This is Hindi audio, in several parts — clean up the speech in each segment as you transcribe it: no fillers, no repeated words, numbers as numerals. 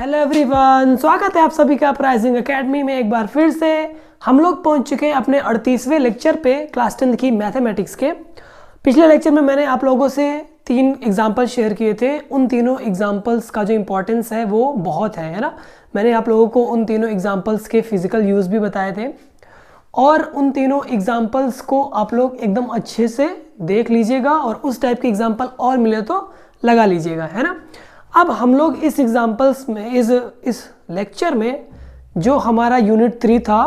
हेलो एवरीवन, स्वागत है आप सभी का प्राइजिंग एकेडमी में। एक बार फिर से हम लोग पहुंच चुके हैं अपने 38वें लेक्चर पे क्लास 10 की मैथमेटिक्स के। पिछले लेक्चर में मैंने आप लोगों से 3 एग्जाम्पल शेयर किए थे। उन तीनों एग्जाम्पल्स का जो इम्पोर्टेंस है वो बहुत है ना। मैंने आप लोगों को उन तीनों एग्जाम्पल्स के फिजिकल यूज़ भी बताए थे और उन तीनों एग्जाम्पल्स को आप लोग एकदम अच्छे से देख लीजिएगा और उस टाइप के एग्जाम्पल और मिले तो लगा लीजिएगा, है ना। अब हम लोग इस एग्जाम्पल्स में इस लेक्चर में जो हमारा यूनिट 3 था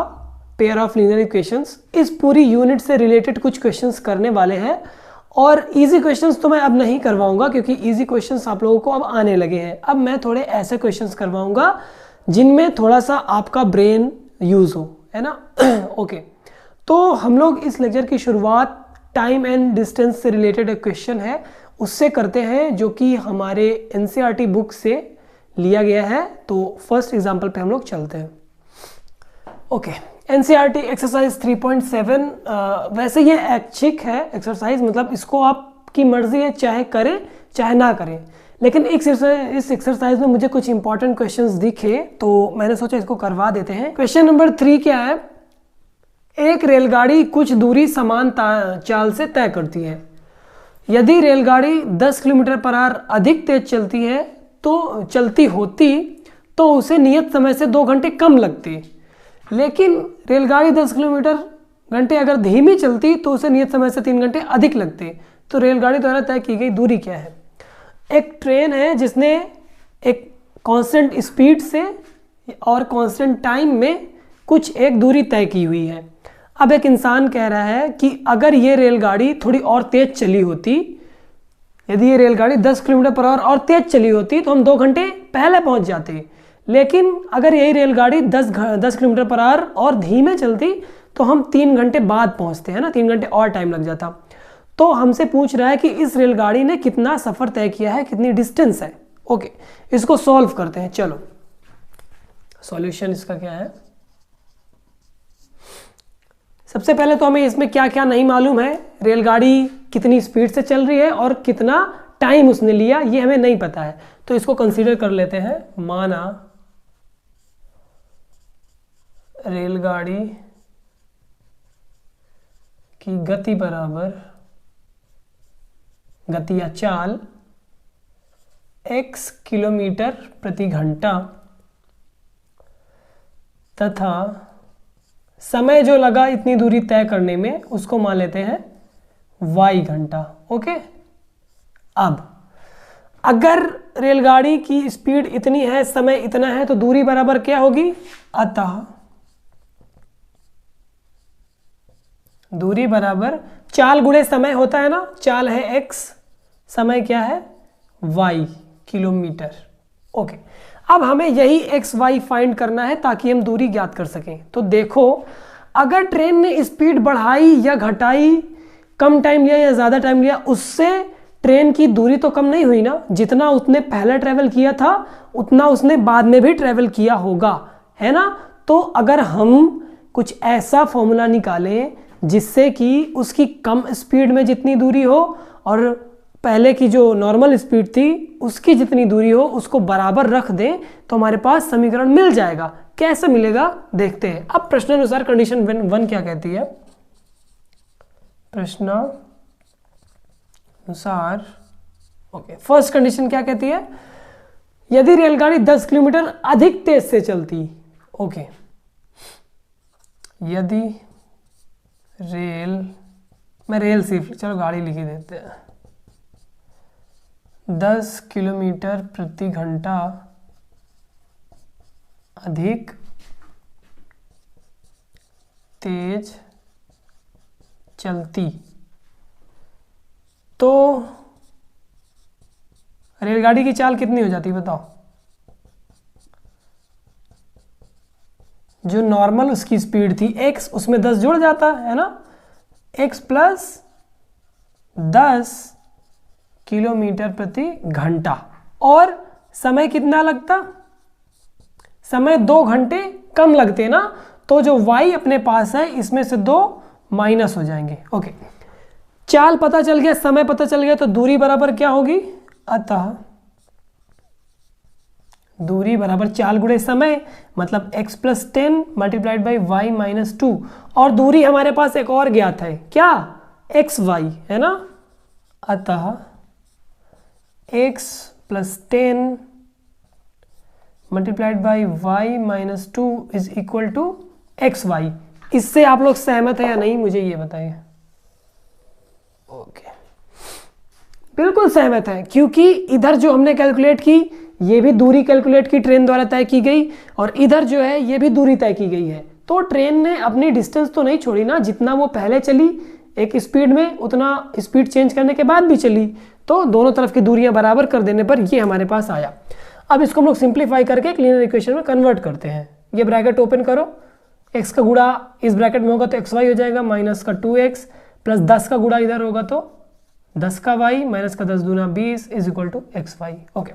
पेयर ऑफ लीनियर इक्वेशंस, इस पूरी यूनिट से रिलेटेड कुछ क्वेश्चंस करने वाले हैं। और इजी क्वेश्चंस तो मैं अब नहीं करवाऊंगा क्योंकि इजी क्वेश्चंस आप लोगों को अब आने लगे हैं। अब मैं थोड़े ऐसे क्वेश्चंस करवाऊंगा जिनमें थोड़ा सा आपका ब्रेन यूज़ हो, है ना। ओके, तो हम लोग इस लेक्चर की शुरुआत टाइम एंड डिस्टेंस से रिलेटेड एक क्वेश्चन है उससे करते हैं जो कि हमारे एनसीईआरटी बुक से लिया गया है। तो फर्स्ट एग्जांपल पे हम लोग चलते हैं। Okay, NCERT exercise 3.7। वैसे ये ऐच्छिक है एक्सरसाइज, मतलब इसको आपकी मर्जी है चाहे करें चाहे ना करें, लेकिन इस एक्सरसाइज में मुझे कुछ इंपॉर्टेंट क्वेश्चंस दिखे तो मैंने सोचा इसको करवा देते हैं। क्वेश्चन नंबर 3 क्या है? एक रेलगाड़ी कुछ दूरी समान चाल से तय करती है। यदि रेलगाड़ी 10 किलोमीटर पर आवर अधिक तेज चलती होती तो उसे नियत समय से 2 घंटे कम लगते, लेकिन रेलगाड़ी 10 किलोमीटर घंटे अगर धीमी चलती तो उसे नियत समय से 3 घंटे अधिक लगते। तो रेलगाड़ी द्वारा तय की गई दूरी क्या है? एक ट्रेन है जिसने एक कांस्टेंट स्पीड से और कांस्टेंट टाइम में कुछ एक दूरी तय की हुई है। अब एक इंसान कह रहा है कि अगर ये रेलगाड़ी थोड़ी और तेज चली होती, यदि ये रेलगाड़ी 10 किलोमीटर पर आवर और तेज चली होती तो हम 2 घंटे पहले पहुंच जाते, लेकिन अगर यही रेलगाड़ी 10 किलोमीटर पर आवर और धीमे चलती तो हम 3 घंटे बाद पहुंचते हैं ना, 3 घंटे और टाइम लग जाता। तो हमसे पूछ रहा है कि इस रेलगाड़ी ने कितना सफ़र तय किया है, कितनी डिस्टेंस है। ओके, इसको सॉल्व करते हैं। चलो, सॉल्यूशन इसका क्या है? सबसे पहले तो हमें इसमें क्या क्या नहीं मालूम है। रेलगाड़ी कितनी स्पीड से चल रही है और कितना टाइम उसने लिया ये हमें नहीं पता है, तो इसको कंसीडर कर लेते हैं। माना रेलगाड़ी की गति बराबर गति या चाल x किलोमीटर प्रति घंटा तथा समय जो लगा इतनी दूरी तय करने में उसको मान लेते हैं y घंटा। ओके, अब अगर रेलगाड़ी की स्पीड इतनी है, समय इतना है, तो दूरी बराबर क्या होगी? अतः दूरी बराबर चाल गुणे समय होता है ना। चाल है x, समय क्या है? y kilometre. ओके, अब हमें यही एक्स वाई फाइंड करना है ताकि हम दूरी ज्ञात कर सकें। तो देखो, अगर ट्रेन ने स्पीड बढ़ाई या घटाई, कम टाइम लिया या ज़्यादा टाइम लिया, उससे ट्रेन की दूरी तो कम नहीं हुई ना। जितना उसने पहले ट्रेवल किया था उतना उसने बाद में भी ट्रेवल किया होगा, है ना। तो अगर हम कुछ ऐसा फॉर्मूला निकालें जिससे कि उसकी कम स्पीड में जितनी दूरी हो और पहले की जो नॉर्मल स्पीड थी उसकी जितनी दूरी हो उसको बराबर रख दें तो हमारे पास समीकरण मिल जाएगा। कैसे मिलेगा देखते हैं। अब प्रश्नानुसार कंडीशन 1 क्या कहती है? प्रश्नानुसार ओके, फर्स्ट कंडीशन क्या कहती है? यदि रेलगाड़ी 10 किलोमीटर अधिक तेज से चलती। ओके, यदि रेल सिर्फ, चलो गाड़ी लिख ही देते हैं। 10 किलोमीटर प्रति घंटा अधिक तेज चलती तो रेलगाड़ी की चाल कितनी हो जाती बताओ? जो नॉर्मल उसकी स्पीड थी x, उसमें 10 जुड़ जाता है ना, x प्लस 10 किलोमीटर प्रति घंटा। और समय कितना लगता? समय 2 घंटे कम लगते ना, तो जो y अपने पास है इसमें से 2 माइनस हो जाएंगे। ओके, चाल पता चल गया, समय पता चल गया, तो दूरी बराबर क्या होगी? अतः दूरी बराबर चाल गुणे समय, मतलब x + 10 मल्टीप्लाइड बाई y - 2। और दूरी हमारे पास एक और ज्ञात है, क्या, xy, है ना। अतः x + 10 multiplied by y - 2 is equal to xy। इससे आप लोग सहमत है या नहीं, मुझे ये बताइए। ओके, बिल्कुल सहमत है, क्योंकि इधर जो हमने कैलकुलेट की ये भी दूरी कैलकुलेट की ट्रेन द्वारा तय की गई, और इधर जो है ये भी दूरी तय की गई है। तो ट्रेन ने अपनी डिस्टेंस तो नहीं छोड़ी ना, जितना वो पहले चली एक स्पीड में उतना स्पीड चेंज करने के बाद भी चली, तो दोनों तरफ की दूरियां बराबर कर देने पर ये हमारे पास आया। अब इसको हम लोग सिंप्लीफाई करके एक लीनियर इक्वेशन में कन्वर्ट करते हैं। ये ब्रैकेट ओपन करो, x का गुणा इस ब्रैकेट में होगा तो xy हो जाएगा, माइनस का 2x प्लस 10 का गुणा इधर होगा तो 10 का y माइनस का 10 दूना 20 is equal to xy। Okay,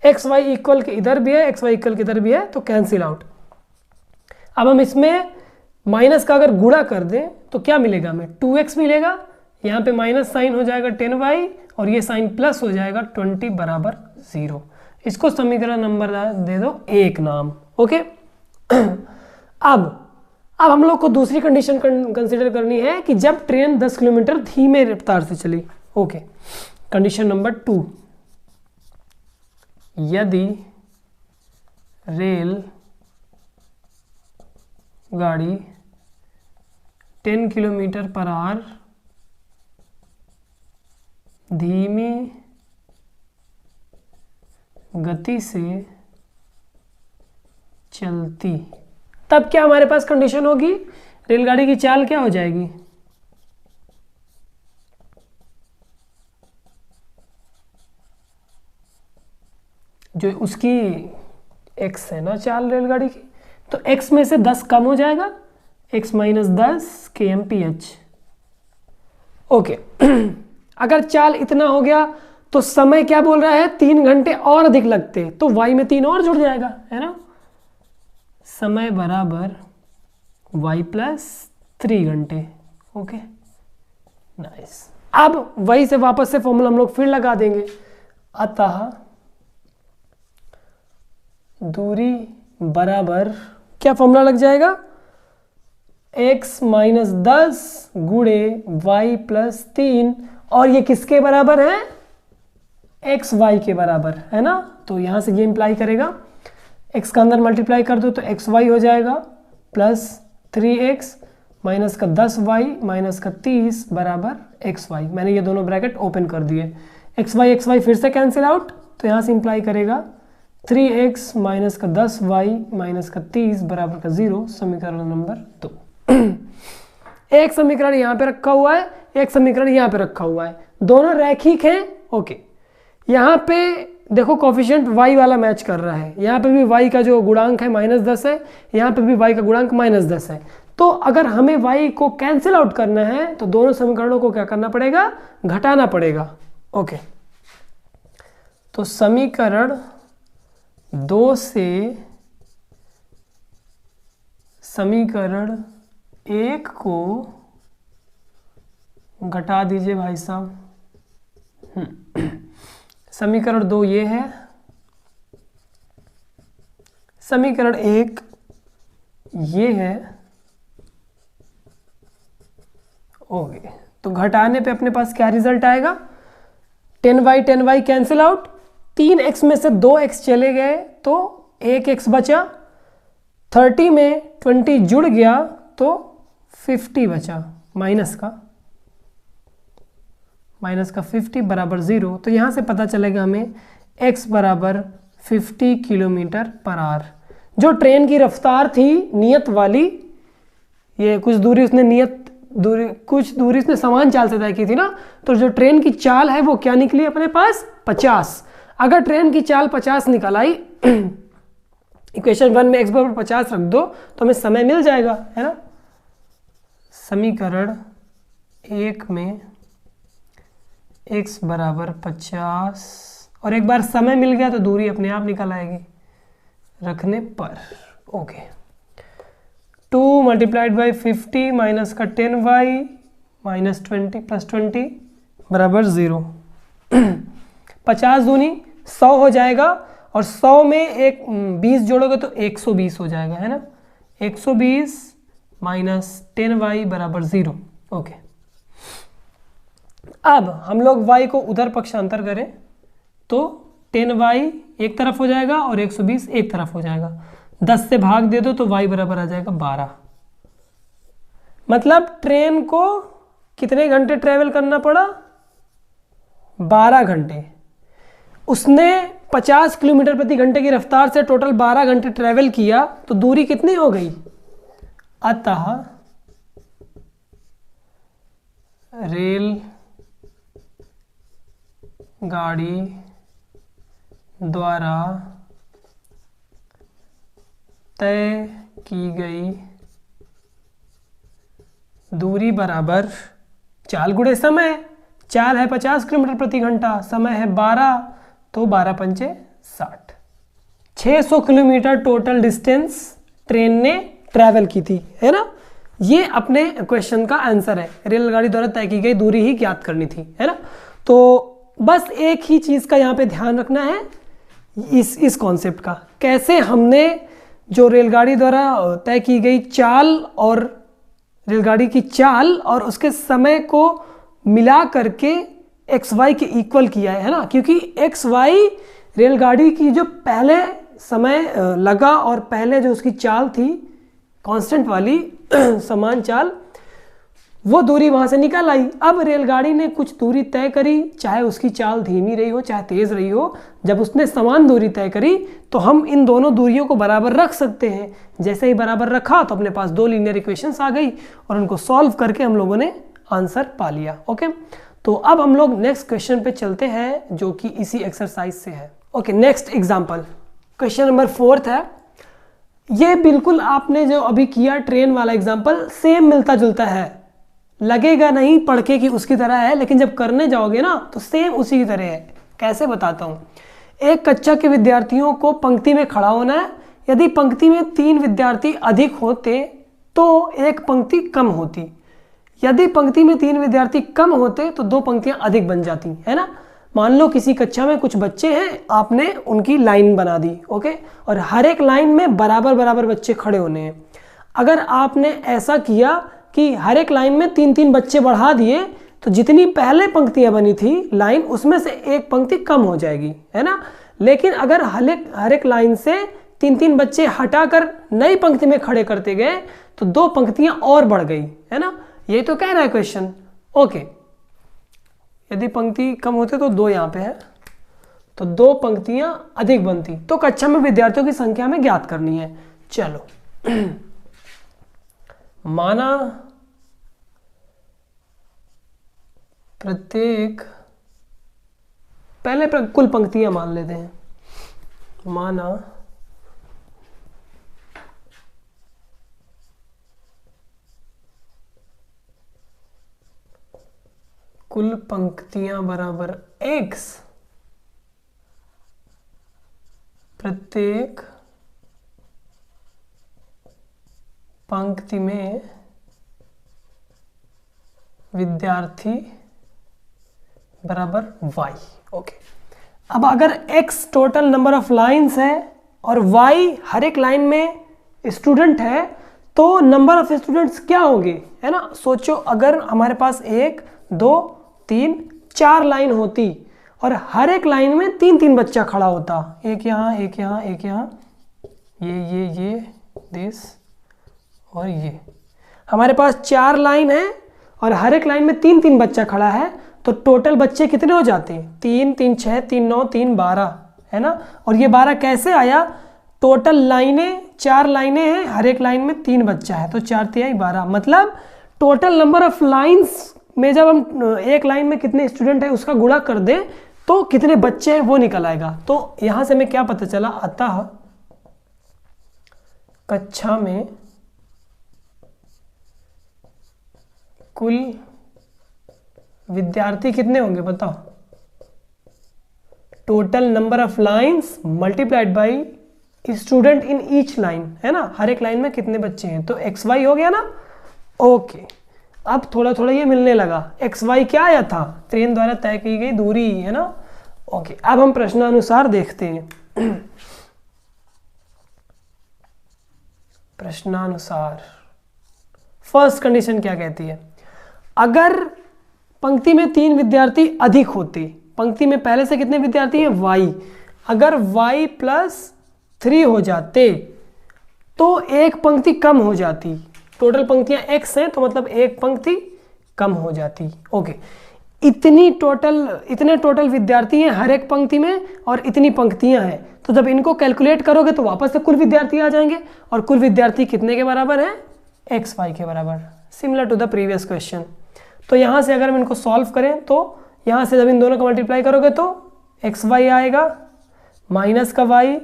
xy equal के इधर भी है, xy इक्वल के इधर भी है, तो कैंसिल आउट। अब हम इसमें माइनस का अगर गुणा कर दें तो क्या मिलेगा हमें, 2x मिलेगा, यहाँ पे माइनस साइन हो जाएगा 10y और ये साइन प्लस हो जाएगा 20 बराबर 0। इसको समीकरण नंबर दे दो 1 नाम। ओके, अब हम लोग को दूसरी कंडीशन कंसीडर करनी है कि जब ट्रेन 10 किलोमीटर धीमे रफ्तार से चली। ओके, कंडीशन नंबर 2, यदि रेल गाड़ी 10 किलोमीटर पर आवर धीमी गति से चलती, तब क्या हमारे पास कंडीशन होगी, रेलगाड़ी की चाल क्या हो जाएगी, जो उसकी x है ना चाल रेलगाड़ी की, तो x में से 10 कम हो जाएगा, x - 10 kmph। ओके, अगर चाल इतना हो गया तो समय क्या बोल रहा है, 3 घंटे और अधिक लगते, तो y में 3 और जुड़ जाएगा, है ना। समय बराबर y + 3 घंटे। Okay, nice. अब वही से वापस से फॉर्मूला हम लोग फिर लगा देंगे। अतः दूरी बराबर क्या फॉर्मूला लग जाएगा, x - 10 गुणे y + 3, और ये किसके बराबर है, xy के बराबर, है ना। तो यहां से ये इंप्लाई करेगा, x का अंदर मल्टीप्लाई कर दो तो xy हो जाएगा प्लस 3x माइनस का 10y माइनस का 30 बराबर xy। मैंने ये दोनों ब्रैकेट ओपन कर दिए, xy फिर से कैंसिल आउट, तो यहाँ से इंप्लाई करेगा 3x माइनस का 10y माइनस का 30 बराबर का 0। समीकरण नंबर 2। एक समीकरण यहाँ पे रखा हुआ है, एक समीकरण यहाँ पे रखा हुआ है, दोनों रैखिक हैं। ओके, यहाँ पे देखो कोफिशिएंट y वाला मैच कर रहा है, यहाँ पे भी y का जो गुणांक है -10 है, यहाँ पे भी y का गुणांक -10 है। तो अगर हमें y को कैंसिल आउट करना है तो दोनों समीकरणों को क्या करना पड़ेगा, घटाना पड़ेगा। ओके, तो समीकरण 2 से समीकरण 1 को घटा दीजिए भाई साहब। समीकरण 2 ये है, समीकरण 1 ये है। ओके, तो घटाने पे अपने पास क्या रिजल्ट आएगा, 10y कैंसिल आउट, 3x में से 2x चले गए तो 1x बचा, 30 में 20 जुड़ गया तो 50 बचा, माइनस का 50 बराबर 0। तो यहाँ से पता चलेगा हमें x बराबर 50 किलोमीटर पर आवर। जो ट्रेन की रफ्तार थी नियत वाली, ये कुछ दूरी उसने समान चाल से तय की थी ना, तो जो ट्रेन की चाल है वो क्या निकली अपने पास, 50। अगर ट्रेन की चाल 50 निकल आई, इक्वेशन 1 में x बराबर 50 रख दो तो हमें समय मिल जाएगा, है ना। समीकरण 1 में x बराबर 50 और एक बार समय मिल गया तो दूरी अपने आप निकल आएगी रखने पर। ओके, 2 मल्टीप्लाइड बाई 50 माइनस का 10y माइनस 20 प्लस 20 बराबर 0। 50 दूनी 100 हो जाएगा, और 100 में एक 20 जोड़ोगे तो 120 हो जाएगा, है ना। 120 माइनस 10y बराबर 0। ओके, अब हम लोग y को उधर पक्षांतर करें तो 10y एक तरफ हो जाएगा और 120 एक तरफ हो जाएगा। 10 से भाग दे दो तो y बराबर आ जाएगा 12। मतलब ट्रेन को कितने घंटे ट्रेवल करना पड़ा? 12 घंटे। उसने 50 किलोमीटर प्रति घंटे की रफ्तार से टोटल 12 घंटे ट्रेवल किया, तो दूरी कितनी हो गई? अतः रेल गाड़ी द्वारा तय की गई दूरी बराबर चाल गुणे समय। चाल है 50 किलोमीटर प्रति घंटा, समय है 12, तो 12 पंचे 60। 600 किलोमीटर टोटल डिस्टेंस ट्रेन ने ट्रैवल की थी, है ना। ये अपने क्वेश्चन का आंसर है। रेलगाड़ी द्वारा तय की गई दूरी ही ज्ञात करनी थी, है ना। तो बस एक ही चीज़ का यहाँ पे ध्यान रखना है, इस कॉन्सेप्ट का, कैसे हमने जो रेलगाड़ी द्वारा तय की गई चाल और रेलगाड़ी की चाल और उसके समय को मिला करके एक्स वाई के इक्वल किया है ना। क्योंकि एक्स वाई रेलगाड़ी की जो पहले समय लगा और पहले जो उसकी चाल थी कांस्टेंट वाली समान चाल, वो दूरी वहाँ से निकल आई। अब रेलगाड़ी ने कुछ दूरी तय करी, चाहे उसकी चाल धीमी रही हो चाहे तेज़ रही हो, जब उसने समान दूरी तय करी तो हम इन दोनों दूरियों को बराबर रख सकते हैं। जैसे ही बराबर रखा तो अपने पास 2 लीनियर इक्वेशंस आ गई और उनको सॉल्व करके हम लोगों ने आंसर पा लिया। ओके, तो अब हम लोग नेक्स्ट क्वेश्चन पे चलते हैं जो कि इसी एक्सरसाइज से है। Okay, next example question number 4 है। ये बिल्कुल आपने जो अभी किया ट्रेन वाला एग्जाम्पल सेम मिलता जुलता है, लगेगा नहीं पढ़ के कि उसकी तरह है, लेकिन जब करने जाओगे ना तो सेम उसी की तरह है। कैसे बताता हूँ। एक कक्षा के विद्यार्थियों को पंक्ति में खड़ा होना है। यदि पंक्ति में 3 विद्यार्थी अधिक होते तो एक पंक्ति कम होती। यदि पंक्ति में 3 विद्यार्थी कम होते तो 2 पंक्तियां अधिक बन जाती, है ना। मान लो किसी कक्षा में कुछ बच्चे हैं, आपने उनकी लाइन बना दी, ओके, और हर एक लाइन में बराबर बराबर बच्चे खड़े होने हैं। अगर आपने ऐसा किया कि हर एक लाइन में 3-3 बच्चे बढ़ा दिए तो जितनी पहले पंक्तियां बनी थी लाइन, उसमें से एक पंक्ति कम हो जाएगी, है ना। लेकिन अगर हर एक लाइन से 3-3 बच्चे हटाकर नई पंक्ति में खड़े करते गए तो 2 पंक्तियां और बढ़ गई, है ना। यही तो कह रहा है क्वेश्चन। ओके, यदि पंक्ति कम होते तो 2 यहाँ पे है, तो 2 पंक्तियां अधिक बनती। तो कक्षा में विद्यार्थियों की संख्या में ज्ञात करनी है। चलो माना प्रत्येक, पहले कुल पंक्तियां मान लेते हैं। माना कुल पंक्तियां बराबर x, प्रत्येक पंक्ति में विद्यार्थी बराबर y। ओके, अब अगर x total number of lines है और y हर एक लाइन में स्टूडेंट है तो नंबर ऑफ स्टूडेंट्स क्या होंगे, है ना। सोचो अगर हमारे पास 1 2 3 4 लाइन होती और हर एक लाइन में 3-3 बच्चा खड़ा होता, एक यहाँ एक यहाँ एक यहाँ, ये दिस और ये। हमारे पास 4 लाइन है और हर एक लाइन में 3-3 बच्चा खड़ा है, तो टोटल बच्चे कितने हो जाते हैं? 3 3 6 3 9 3 12, है ना। और ये 12 कैसे आया? टोटल लाइनें 4 लाइनें हैं, हर एक लाइन में 3 बच्चा है, तो 4 3 12। मतलब टोटल नंबर ऑफ लाइंस में जब हम एक लाइन में कितने स्टूडेंट है उसका गुणा कर दें तो कितने बच्चे हैं वो निकल आएगा। तो यहां से हमें क्या पता चला? अतः कक्षा में कुल विद्यार्थी कितने होंगे बताओ? Total number of lines multiplied by student in each line, है ना। हर एक लाइन में कितने बच्चे हैं, तो एक्स वाई हो गया ना। ओके, अब थोड़ा थोड़ा ये मिलने लगा। एक्स वाई क्या आया था? ट्रेन द्वारा तय की गई दूरी, है ना। ओके, अब हम प्रश्नानुसार देखते हैं। प्रश्नानुसार फर्स्ट कंडीशन क्या कहती है? अगर पंक्ति में 3 विद्यार्थी अधिक होते, पंक्ति में पहले से कितने विद्यार्थी हैं? y, अगर y प्लस 3 हो जाते तो एक पंक्ति कम हो जाती। टोटल पंक्तियां x हैं तो मतलब एक पंक्ति कम हो जाती। ओके, इतने टोटल विद्यार्थी हैं हर एक पंक्ति में और इतनी पंक्तियां हैं, तो जब इनको कैलकुलेट करोगे तो वापस से कुल विद्यार्थी आ जाएंगे, और कुल विद्यार्थी कितने के बराबर है? xy के बराबर, similar to the previous question. तो यहाँ से अगर हम इनको सॉल्व करें तो यहाँ से जब इन दोनों को मल्टीप्लाई करोगे तो xy आएगा, माइनस का y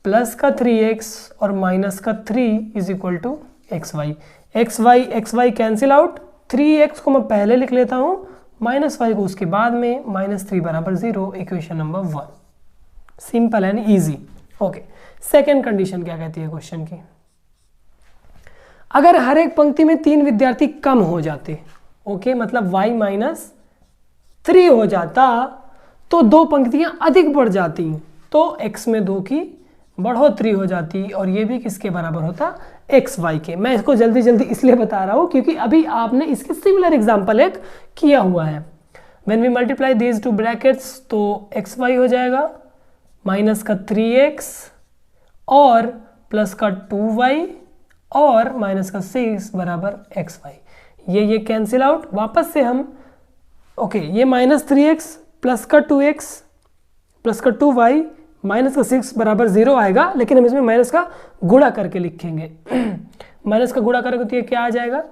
प्लस का 3x और माइनस का 3 is equal to xy। xy cancel out, 3x को मैं पहले लिख लेता हूँ, माइनस y को उसके बाद में, -3 बराबर 0, equation number 1। Simple and easy. Okay, second condition क्या कहती है क्वेश्चन की? अगर हर एक पंक्ति में 3 विद्यार्थी कम हो जाते, ओके, मतलब y -3 हो जाता तो 2 पंक्तियां अधिक बढ़ जाती, तो x में 2 की बढ़ोतरी हो जाती, और ये भी किसके बराबर होता? xy के। मैं इसको जल्दी जल्दी इसलिए बता रहा हूँ क्योंकि अभी आपने इसके सिमिलर एग्जाम्पल एक किया हुआ है। When we multiply these two brackets तो xy हो जाएगा, माइनस का 3x और प्लस का 2y और माइनस का 6 बराबर xy। ये कैंसिल आउट, वापस से हम ओके, ये -3x प्लस का 2x प्लस का 2y माइनस का 6 बराबर 0 आएगा, लेकिन हम इसमें माइनस का गुणा करके लिखेंगे। माइनस का गुणा करेंगे तो ये क्या आ जाएगा?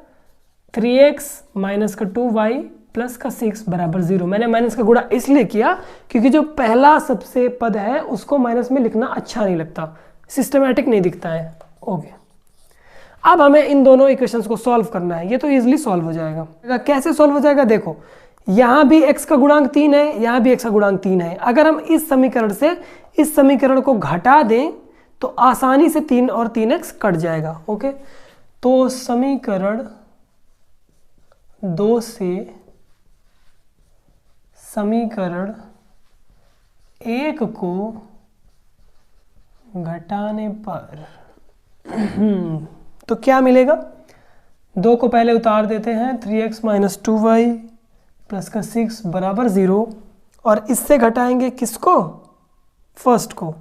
3x माइनस का 2y प्लस का 6 बराबर 0। मैंने माइनस का गुणा इसलिए किया क्योंकि जो पहला सबसे पद है उसको माइनस में लिखना अच्छा नहीं लगता, सिस्टमैटिक नहीं दिखता है। ओके, अब हमें इन दोनों इक्वेशंस को सॉल्व करना है। ये तो इजीली सॉल्व हो जाएगा। कैसे सॉल्व हो जाएगा? देखो, यहाँ भी x का गुणांक 3 है, यहाँ भी x का गुणांक 3 है। अगर हम इस समीकरण से इस समीकरण को घटा दें तो आसानी से 3 और 3x कट जाएगा। ओके, तो समीकरण 2 से समीकरण 1 को घटाने पर तो क्या मिलेगा? 2 को पहले उतार देते हैं, 3x माइनस 2y प्लस का 6 बराबर 0, और इससे घटाएंगे किसको? फर्स्ट को,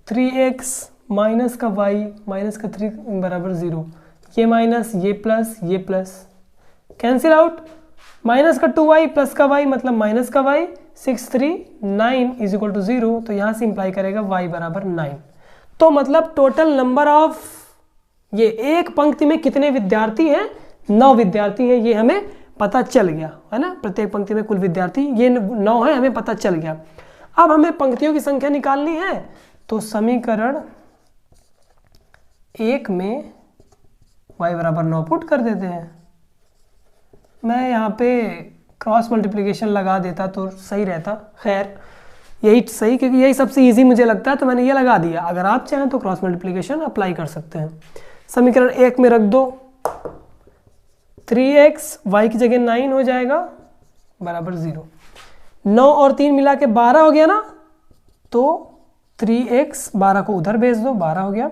3x माइनस का y माइनस का 3 बराबर 0, ये माइनस, ये प्लस कैंसिल आउट, माइनस का 2y प्लस का y मतलब माइनस का y, 6 3 9 इज इक्वल टू 0, तो यहाँ से इंप्लाई करेगा y बराबर 9। तो मतलब टोटल नंबर ऑफ, ये एक पंक्ति में कितने विद्यार्थी हैं? 9 विद्यार्थी हैं, ये हमें पता चल गया है ना। प्रत्येक पंक्ति में कुल विद्यार्थी ये 9 है, हमें पता चल गया। अब हमें पंक्तियों की संख्या निकालनी है, तो समीकरण 1 में y बराबर 9 पुट कर देते हैं। मैं यहाँ पे क्रॉस मल्टीप्लिकेशन लगा देता तो सही रहता, खैर यही सही, क्योंकि यही सबसे इजी मुझे लगता है, तो मैंने ये लगा दिया। अगर आप चाहें तो क्रॉस मल्टीप्लिकेशन अप्लाई कर सकते हैं। समीकरण 1 में रख दो, 3x y की जगह 9 हो जाएगा बराबर 0। 9 और 3 मिला के 12 हो गया ना, तो 3x 12 को उधर भेज दो, 12 हो गया,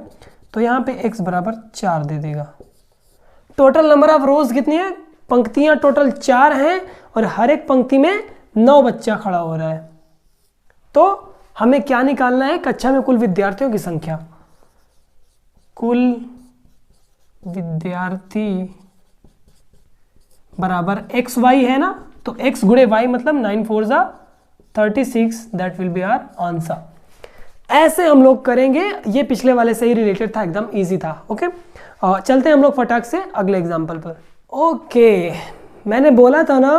तो यहाँ पे x बराबर 4 दे देगा। टोटल नंबर ऑफ रोज कितनी है? पंक्तियां टोटल 4 हैं और हर एक पंक्ति में 9 बच्चा खड़ा हो रहा है। तो हमें क्या निकालना है? कक्षा में कुल विद्यार्थियों की संख्या। कुल विद्यार्थी बराबर एक्स वाई है ना, तो x गुणे y मतलब 9 4 जा 36, that will be our answer. ऐसे हम लोग करेंगे, ये पिछले वाले से ही रिलेटेड था, एकदम इजी था। ओके, चलते हैं हम लोग फटाक से अगले एग्जाम्पल पर। ओके, मैंने बोला था ना,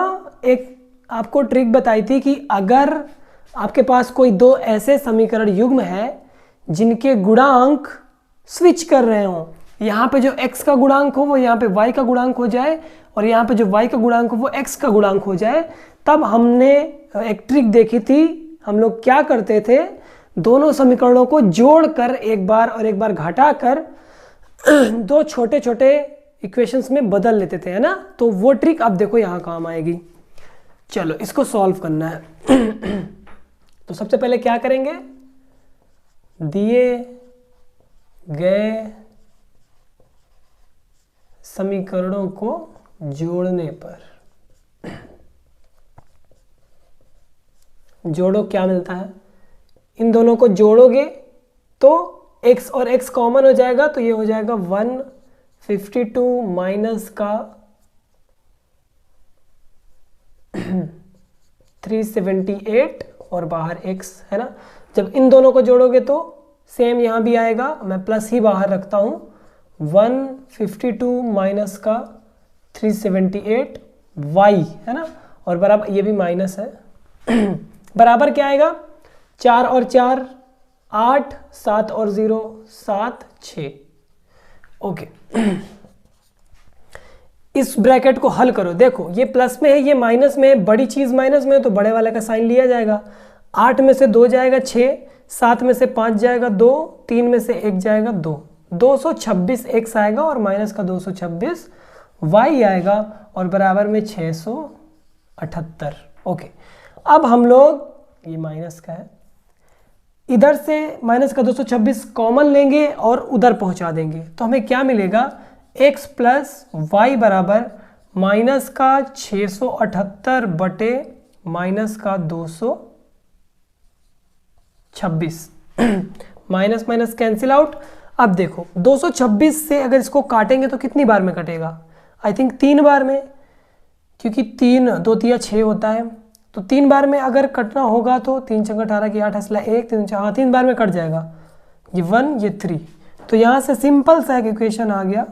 एक आपको ट्रिक बताई थी कि अगर आपके पास कोई 2 ऐसे समीकरण युग्म है जिनके गुणांक स्विच कर रहे हो, यहाँ पे जो x का गुणांक हो वो यहाँ पे y का गुणांक हो जाए, और यहाँ पे जो y का गुणांक हो वो x का गुणांक हो जाए, तब हमने एक ट्रिक देखी थी। हम लोग क्या करते थे, दोनों समीकरणों को जोड़कर एक बार और एक बार घटाकर 2 छोटे छोटे इक्वेशंस में बदल लेते थे, है ना। तो वो ट्रिक अब देखो यहाँ काम आएगी। चलो इसको सॉल्व करना है। तो सबसे पहले क्या करेंगे, दिए गए समीकरणों को जोड़ने पर जोड़ो क्या मिलता है, इन दोनों को जोड़ोगे तो x और x कॉमन हो जाएगा, तो ये हो जाएगा 152 माइनस का 378 और बाहर x है ना। जब इन दोनों को जोड़ोगे तो सेम यहाँ भी आएगा, मैं प्लस ही बाहर रखता हूँ, 152 माइनस का 378 y है ना, और बराबर ये भी माइनस है बराबर क्या आएगा, 4 और 4 8, 7 और 0 7 6। ओके इस ब्रैकेट को हल करो, देखो ये प्लस में है ये माइनस में है, बड़ी चीज माइनस में है तो बड़े वाले का साइन लिया जाएगा। 8 में से 2 जाएगा 6, 7 में से 5 जाएगा 2, 3 में से 1 जाएगा 2, 226 x आएगा और माइनस का 226 y आएगा और बराबर में 678। ओके अब हम लोग ये माइनस का है, इधर से माइनस का 226 कॉमन लेंगे और उधर पहुंचा देंगे तो हमें क्या मिलेगा, x प्लस वाई बराबर माइनस का 678 बटे माइनस का 226 माइनस माइनस कैंसिल आउट। अब देखो 226 से अगर इसको काटेंगे तो कितनी बार में कटेगा, आई थिंक 3 बार में, क्योंकि 3 2 3 6 होता है, तो 3 बार में अगर कटना होगा तो 3 चंगा 18 की 8 असला 1 3 4 3 बार में कट जाएगा, ये 1 ये 3। तो यहाँ से सिंपल सा एक इक्वेशन आ गया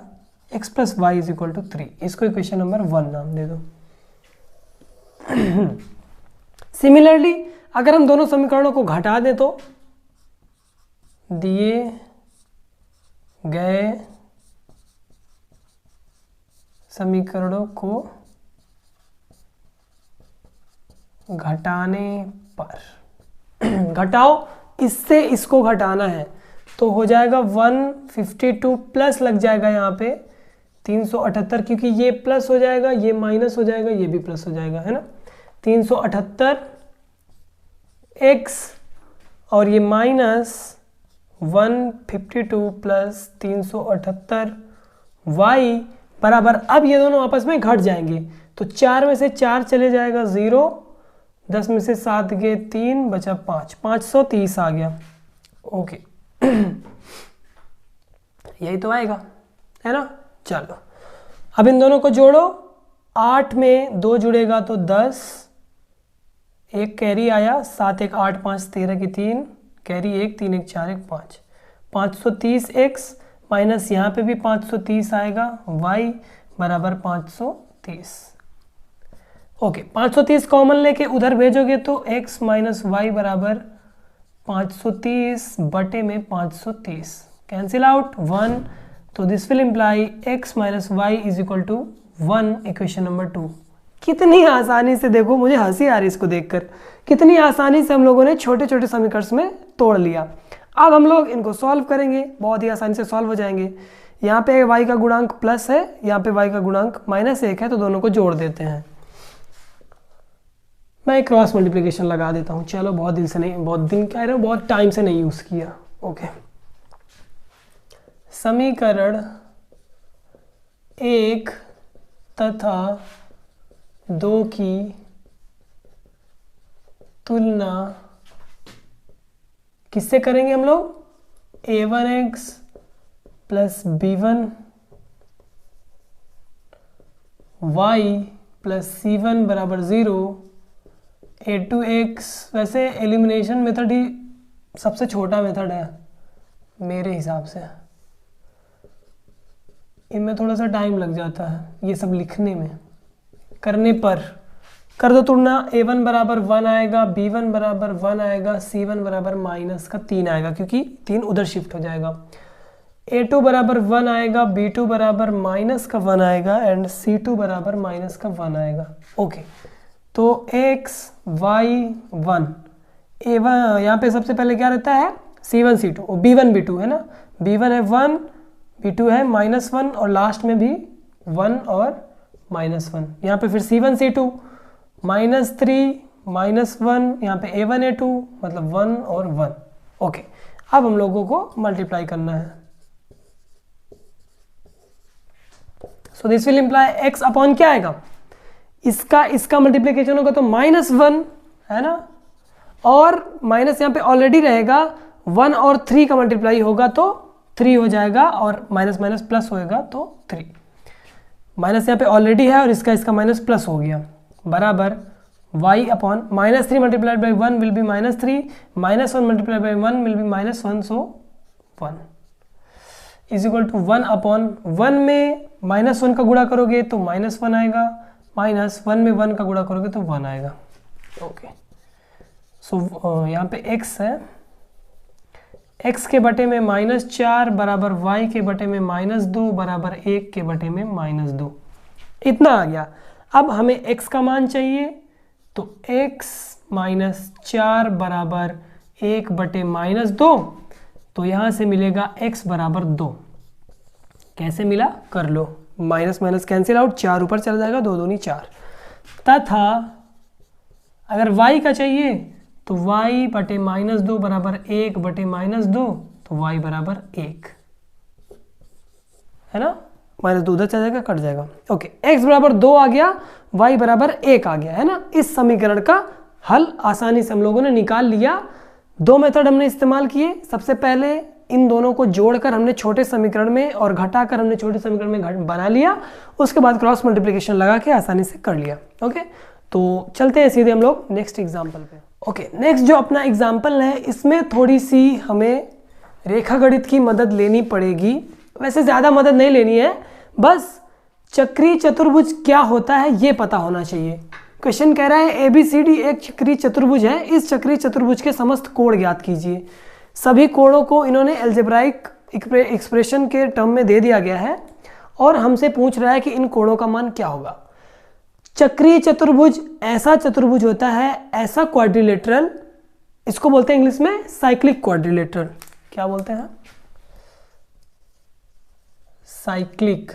x plus y is equal to 3, इसको इक्वेशन नंबर 1 नाम दे दो। सिमिलरली अगर हम दोनों समीकरणों को घटा दें तो दिए गए समीकरणों को घटाने पर घटाओ, इससे इसको घटाना है तो हो जाएगा 152 प्लस लग जाएगा यहाँ पे 378, क्योंकि ये प्लस हो जाएगा ये माइनस हो जाएगा ये भी प्लस हो जाएगा है ना, 378 x और ये माइनस 152 प्लस 378 y बराबर, अब ये दोनों आपस में घट जाएंगे तो 4 में से 4 चले जाएगा 0, 10 में से 7 गए 3 बचा 5, 530 आ गया। ओके यही तो आएगा है ना। चलो अब इन दोनों को जोड़ो, 8 में 2 जुड़ेगा तो 10, एक कैरी आया, 7 1 8 5 13 की 3 कैरी 1 3 1 4 1 5, 530 x माइनस यहाँ पे भी 530 आएगा y बराबर 530। ओके 530 कॉमन लेके उधर भेजोगे तो x माइनस वाई बराबर 530 बटे में 530 कैंसिल आउट 1, तो this will imply x minus y is equal to 1, equation number 2। कितनी आसानी से, देखो मुझे हंसी आ रही इसको देखकर, कितनी आसानी से हम लोगों ने छोटे छोटे समीकरण में तोड़ लिया। अब हम लोग इनको सॉल्व करेंगे, बहुत ही आसानी से सॉल्व हो जाएंगे। यहाँ पे y का गुणांक प्लस है, यहाँ पे y का गुणांक -1 है, तो दोनों को जोड़ देते हैं। मैं क्रॉस मल्टीप्लिकेशन लगा देता हूँ, चलो बहुत दिन से नहीं, बहुत टाइम से नहीं यूज़ किया। ओके समीकरण 1 तथा 2 की तुलना किससे करेंगे हम लोग, a1x plus b1 y plus c1 बराबर 0, a2x, वैसे एलिमिनेशन मेथड ही सबसे छोटा मेथड है मेरे हिसाब से, इनमें थोड़ा सा टाइम लग जाता है ये सब लिखने में, करने पर कर दो तुलना, a1 बराबर 1 आएगा, b1 बराबर 1 आएगा, c1 बराबर माइनस का 3 आएगा क्योंकि 3 उधर शिफ्ट हो जाएगा, a2 बराबर 1 आएगा, b2 बराबर माइनस का 1 आएगा एंड c2 बराबर माइनस का 1 आएगा। ओके तो x y 1 a1 यहाँ पे सबसे पहले क्या रहता है c1 c2 और b1 b2 है ना, b1 है 1 b2 है -1 और लास्ट में भी 1 और -1, यहाँ पे फिर c1 c2 -3 -1, यहाँ पे a1 a2 मतलब 1 और 1। ओके, अब हम लोगों को मल्टीप्लाई करना है। So this will imply x upon क्या आएगा, इसका मल्टीप्लीकेशन होगा तो -1 है ना, और माइनस यहाँ पे ऑलरेडी रहेगा, 1 और 3 का मल्टीप्लाई होगा तो 3 हो जाएगा, और माइनस माइनस प्लस होएगा तो 3। माइनस यहाँ पे ऑलरेडी है और इसका माइनस प्लस हो गया, बराबर y upon -3 multiplied by 1 will be -3, -1 multiplied by 1 will be -1, so 1 is equal to 1 upon 1 में -1 का गुणा करोगे तो -1 आएगा, -1 में 1 का गुणा करोगे तो 1 आएगा। ओके, सो यहाँ पे x है, x के बटे में -4 बराबर y के बटे में -2 बराबर 1 के बटे में -2, इतना आ गया। अब हमें x का मान चाहिए, तो x -4 बराबर 1 बटे -2, तो यहाँ से मिलेगा x बराबर 2। कैसे मिला कर लो, माइनस माइनस कैंसिल आउट, 4 ऊपर चला जाएगा, 2 दूनी 4। तथा अगर y का चाहिए तो y बटे -2 बराबर 1 बटे -2, तो y बराबर 1 है ना, -2 उधर चला जाएगा, कट जाएगा। ओके, x बराबर 2 आ गया, y बराबर 1 आ गया, है ना। इस समीकरण का हल आसानी से हम लोगों ने निकाल लिया। 2 मेथड हमने इस्तेमाल किए। सबसे पहले इन दोनों को जोड़कर हमने छोटे समीकरण में और घटाकर हमने छोटे समीकरण में बना लिया, उसके बाद क्रॉस मल्टीप्लिकेशन लगा के आसानी से कर लिया। ओके, तो चलते हैं सीधे हम लोग नेक्स्ट एग्जाम्पल पे। ओके, नेक्स्ट जो अपना एग्जाम्पल है, इसमें थोड़ी सी हमें रेखा गणित की मदद लेनी पड़ेगी। वैसे ज़्यादा मदद नहीं लेनी है, बस चक्रीय चतुर्भुज क्या होता है ये पता होना चाहिए। क्वेश्चन कह रहा है ABCD एक चक्रीय चतुर्भुज है, इस चक्रीय चतुर्भुज के समस्त कोण ज्ञात कीजिए। सभी कोणों को इन्होंने एल्जेब्राइक एक्सप्रेशन के टर्म में दे दिया गया है और हमसे पूछ रहा है कि इन कोणों का मान क्या होगा। चक्रीय चतुर्भुज ऐसा चतुर्भुज होता है, ऐसा क्वाड्रिलेटरल, इसको बोलते हैं इंग्लिश में साइक्लिक क्वाड्रिलेटरल। क्या बोलते हैं? Cyclic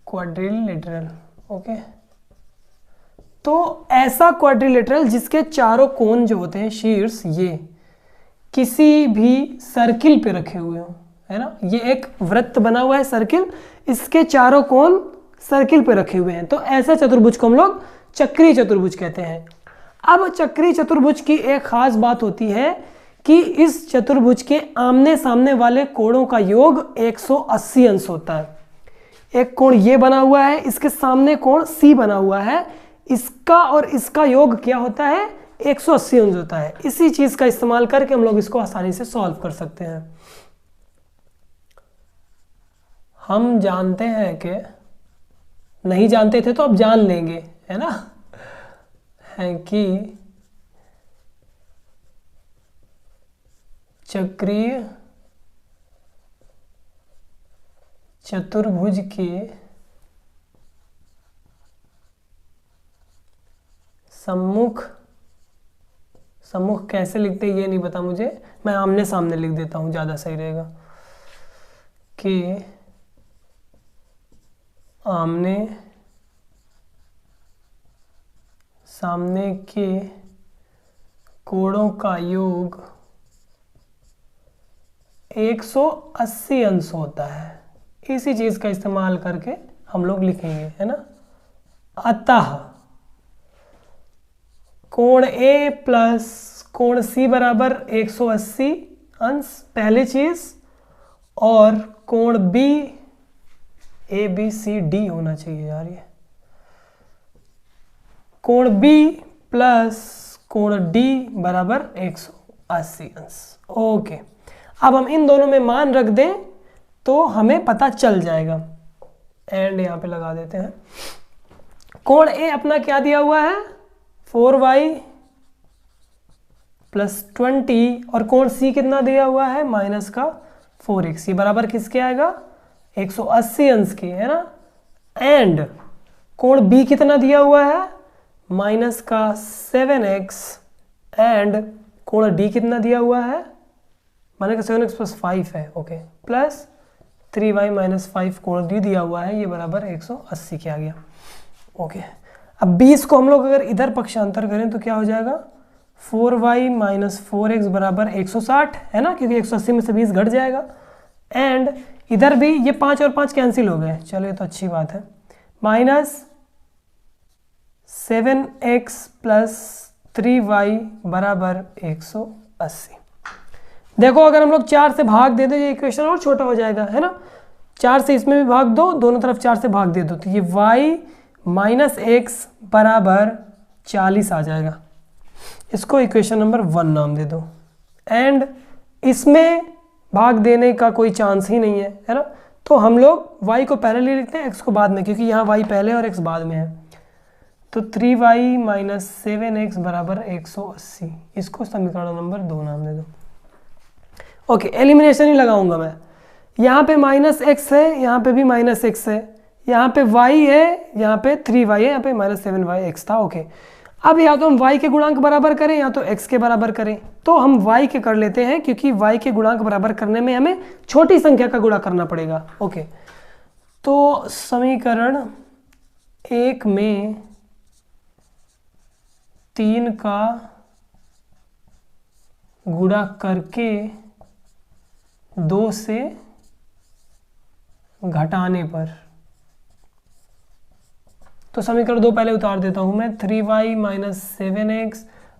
quadrilateral. ओके, तो ऐसा क्वाड्रिलेटरल जिसके चारों कोण जो होते हैं शीर्ष, ये किसी भी सर्किल पे रखे हुए हो, है ना। ये एक वृत्त बना हुआ है सर्किल, इसके चारों कोण सर्किल पे रखे हुए हैं, तो ऐसा चतुर्भुज को हम लोग चक्रीय चतुर्भुज कहते हैं। अब चक्रीय चतुर्भुज की एक खास बात होती है कि इस चतुर्भुज के आमने सामने वाले कोणों का योग 180 अंश होता है। एक कोण ये बना हुआ है, इसके सामने कोण C बना हुआ है, इसका और इसका योग क्या होता है? 180 अंश होता है। इसी चीज का इस्तेमाल करके हम लोग इसको आसानी से सॉल्व कर सकते हैं। हम जानते हैं कि नहीं जानते थे तो अब जान लेंगे, है ना, है कि चक्रीय चतुर्भुज के सम्मुख कैसे लिखते ये नहीं पता मुझे, मैं आमने सामने लिख देता हूँ, ज़्यादा सही रहेगा। कि आमने सामने के कोणों का योग 180 अंश होता है। इसी चीज़ का इस्तेमाल करके हम लोग लिखेंगे, है ना। अतः कोण A प्लस कोण C बराबर 180 अंश पहली चीज, और कोण B ABCD होना चाहिए यार, ये कोण B प्लस कोण D बराबर 180 अंश। ओके, अब हम इन दोनों में मान रख दें तो हमें पता चल जाएगा। एंड यहाँ पे लगा देते हैं। कोण A अपना क्या दिया हुआ है? 4y प्लस 20, और कोण C कितना दिया हुआ है? माइनस का 4x। ये बराबर किसके आएगा? 180 अंश के, है ना। एंड कोण B कितना दिया हुआ है? माइनस का 7x। एंड कोण D कितना दिया हुआ है? माने का 7x प्लस 5 है, ओके, प्लस 3y माइनस 5 कोण D दिया हुआ है, ये बराबर 180 के आ गया। ओके, अब 20 को हम लोग अगर इधर पक्षांतर करें तो क्या हो जाएगा, 4y माइनस 4x बराबर 160 है ना, क्योंकि 180 में से 20 घट जाएगा। एंड इधर भी ये 5 और 5 कैंसिल हो गए, चलो ये तो अच्छी बात है। माइनस 7x प्लस 3y बराबर 180। देखो अगर हम लोग 4 से भाग दे दो ये इक्वेशन और छोटा हो जाएगा, है ना। 4 से इसमें भी भाग दो, दोनों तरफ 4 से भाग दे दो, तो ये y माइनस एक्स बराबर 40 आ जाएगा। इसको इक्वेशन नंबर 1 नाम दे दो। एंड इसमें भाग देने का कोई चांस ही नहीं है ना, तो हम लोग y को पहले ले लेते हैं, x को बाद में, क्योंकि यहाँ y पहले और x बाद में है। तो 3y माइनस 7x बराबर 180, इसको समीकरण नंबर 2 नाम दे दो। ओके, एलिमिनेशन ही लगाऊंगा मैं। यहाँ पे माइनस एक्स है, यहाँ पे भी माइनस एक्स है, यहाँ पे y है, यहाँ पे 3y है, यहाँ पे माइनस 7yx था। ओके, अब या तो हम y के गुणांक बराबर करें या तो x के बराबर करें, तो हम y के कर लेते हैं, क्योंकि y के गुणांक बराबर करने में हमें छोटी संख्या का गुणा करना पड़ेगा। ओके, तो समीकरण 1 में 3 का गुणा करके 2 से घटाने पर, तो समीकरण 2 पहले उतार देता हूं मैं। 3y माइनस 7x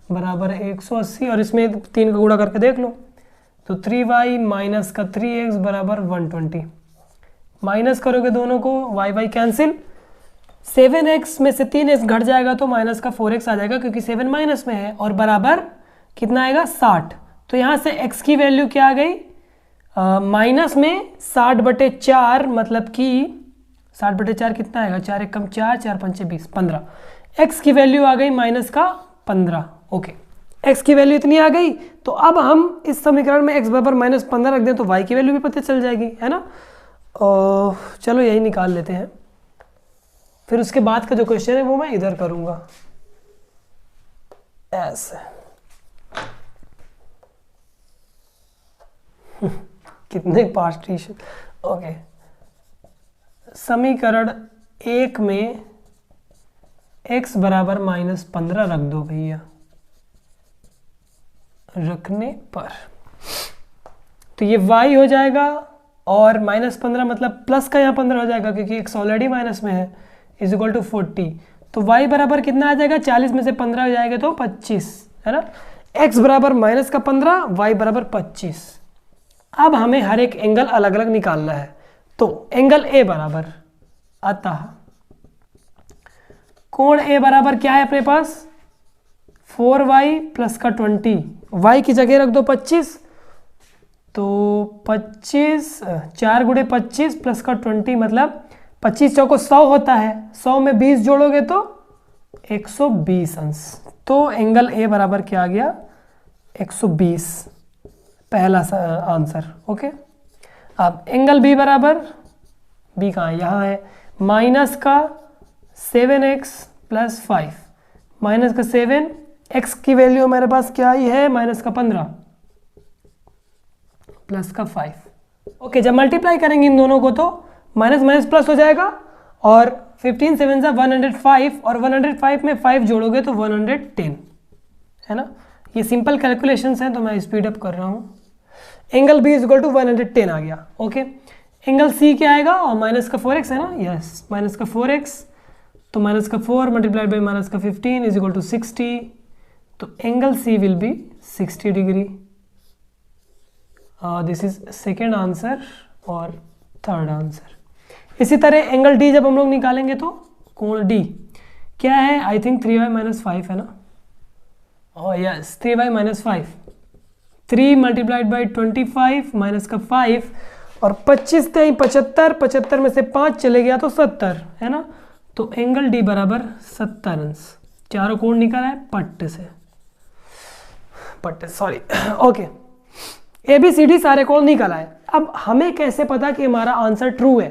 बराबर 180, और इसमें 3 का गुणा करके देख लो, तो 3y माइनस का 3x बराबर 120। माइनस करोगे दोनों को, y कैंसिल, 7x में से 3x घट जाएगा तो माइनस का 4x आ जाएगा, क्योंकि 7 माइनस में है, और बराबर कितना आएगा 60। तो यहाँ से x की वैल्यू क्या आ गई, माइनस में 60/4, मतलब कि 60/4 कितना आएगा, 4 1 कम 4, 4 5 20, 15। x की वैल्यू आ गई माइनस का 15। ओके, x की वैल्यू इतनी आ गई, तो अब हम इस समीकरण में x बराबर माइनस 15 रख दें तो y की वैल्यू भी पता चल जाएगी, है ना। चलो यही निकाल लेते हैं, फिर उसके बाद का जो क्वेश्चन है वो मैं इधर करूंगा ऐसे। कितने पार्टीशन। ओके, समीकरण 1 में x बराबर माइनस 15 रख दो भैया, रखने पर तो ये y हो जाएगा, और माइनस 15 मतलब प्लस का यहाँ 15 हो जाएगा, क्योंकि x ऑलरेडी माइनस में है, इज इक्वल टू 40। तो y बराबर कितना आ जाएगा, 40 में से 15 हो जाएगा तो 25, है ना। x बराबर माइनस का 15, y बराबर 25। अब हमें हर एक एंगल अलग अलग निकालना है, तो एंगल A बराबर, अतः कोण A बराबर क्या है अपने पास, 4y प्लस का 20, y की जगह रख दो 25, तो 25 4 गुणे 25 प्लस का 20, मतलब 25 चौको 100 होता है, 100 में 20 जोड़ोगे तो 120 अंश। तो एंगल A बराबर क्या आ गया, 120, पहला आंसर। ओके, अब एंगल B बराबर, B कहाँ है, यहाँ है, माइनस का 7x प्लस 5, माइनस का 7, x की वैल्यू हमारे पास क्या ही है, माइनस का 15 प्लस का 5। ओके, जब मल्टीप्लाई करेंगे इन दोनों को तो माइनस माइनस प्लस हो जाएगा, और 15 7 जा 105, और 105 में 5 जोड़ोगे तो 110, है ना। ये सिंपल कैलकुलेशंस हैं, तो मैं स्पीड अप कर रहा हूँ। Angle B is equal to 110 आ गया। ओके, एंगल C क्या आएगा, और माइनस का 4x है ना, यस, माइनस का 4x, तो माइनस का 4 मल्टीप्लाइड बाई माइनस का 15 इज इक्वल टू 60, तो angle C will be 60 degree. This is second answer और थर्ड आंसर। इसी तरह एंगल D जब हम लोग निकालेंगे तो कोण D क्या है, आई थिंक 3y माइनस 5 है ना, oh yes 3y minus 5, 3 multiplied by 25 minus का 5, और 25 से 75, 75 में से 5 चले गया तो 70, है ना। तो एंगल D बराबर 70 अंश। चारों कोण निकाला है पट्टे से, सॉरी। ओके, ABCD सारे कोण निकाला है। अब हमें कैसे पता कि हमारा आंसर ट्रू है,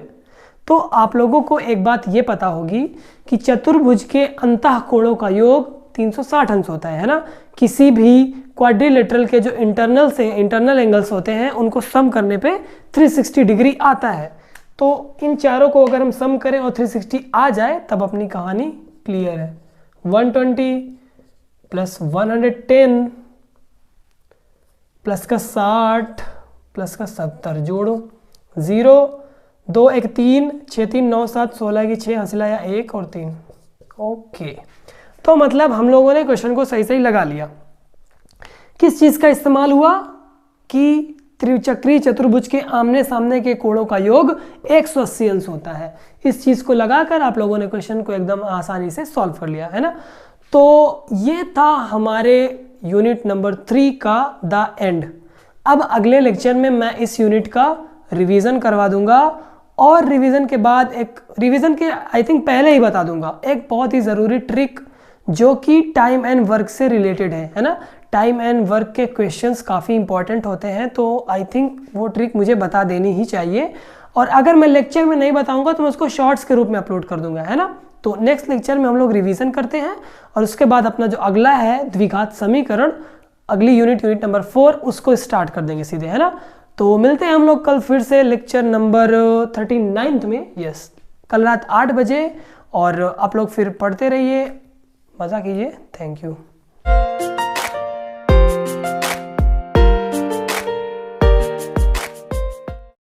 तो आप लोगों को एक बात ये पता होगी कि चतुर्भुज के अंतः कोणों का योग 360 अंश होता है ना। किसी भी क्वाड्रिलेटरल के जो इंटरनल एंगल्स होते हैं उनको सम करने पे 360 डिग्री आता है। तो इन चारों को अगर हम सम करें और 360 आ जाए तब अपनी कहानी क्लियर है। 120 प्लस 110 प्लस का 60 प्लस का 70 जोड़ो 0 2 1 3 6 3 9 7 16 की 6 हासिल आया 1 और 3। ओके, तो मतलब हम लोगों ने क्वेश्चन को सही सही लगा लिया। किस चीज़ का इस्तेमाल हुआ कि त्रिचक्रीय चतुर्भुज के आमने सामने के कोणों का योग 180 अंश होता है। इस चीज़ को लगाकर आप लोगों ने क्वेश्चन को एकदम आसानी से सॉल्व कर लिया है ना। तो ये था हमारे यूनिट नंबर 3 का द एंड। अब अगले लेक्चर में मैं इस यूनिट का रिवीजन करवा दूंगा और रिवीजन के बाद रिवीजन के आई थिंक पहले ही बता दूंगा एक बहुत ही ज़रूरी ट्रिक जो कि टाइम एंड वर्क से रिलेटेड है ना। टाइम एंड वर्क के क्वेश्चंस काफ़ी इंपॉर्टेंट होते हैं, तो आई थिंक वो ट्रिक मुझे बता देनी ही चाहिए। और अगर मैं लेक्चर में नहीं बताऊंगा तो मैं उसको शॉर्ट्स के रूप में अपलोड कर दूंगा, है ना। तो नेक्स्ट लेक्चर में हम लोग रिवीजन करते हैं और उसके बाद अपना जो अगला है द्विघात समीकरण, अगली यूनिट नंबर 4 उसको स्टार्ट कर देंगे सीधे, है ना। तो मिलते हैं हम लोग कल फिर से लेक्चर नंबर 39 में, यस, कल रात 8 बजे। और आप लोग फिर पढ़ते रहिए, मज़ा कीजिए। Thank you.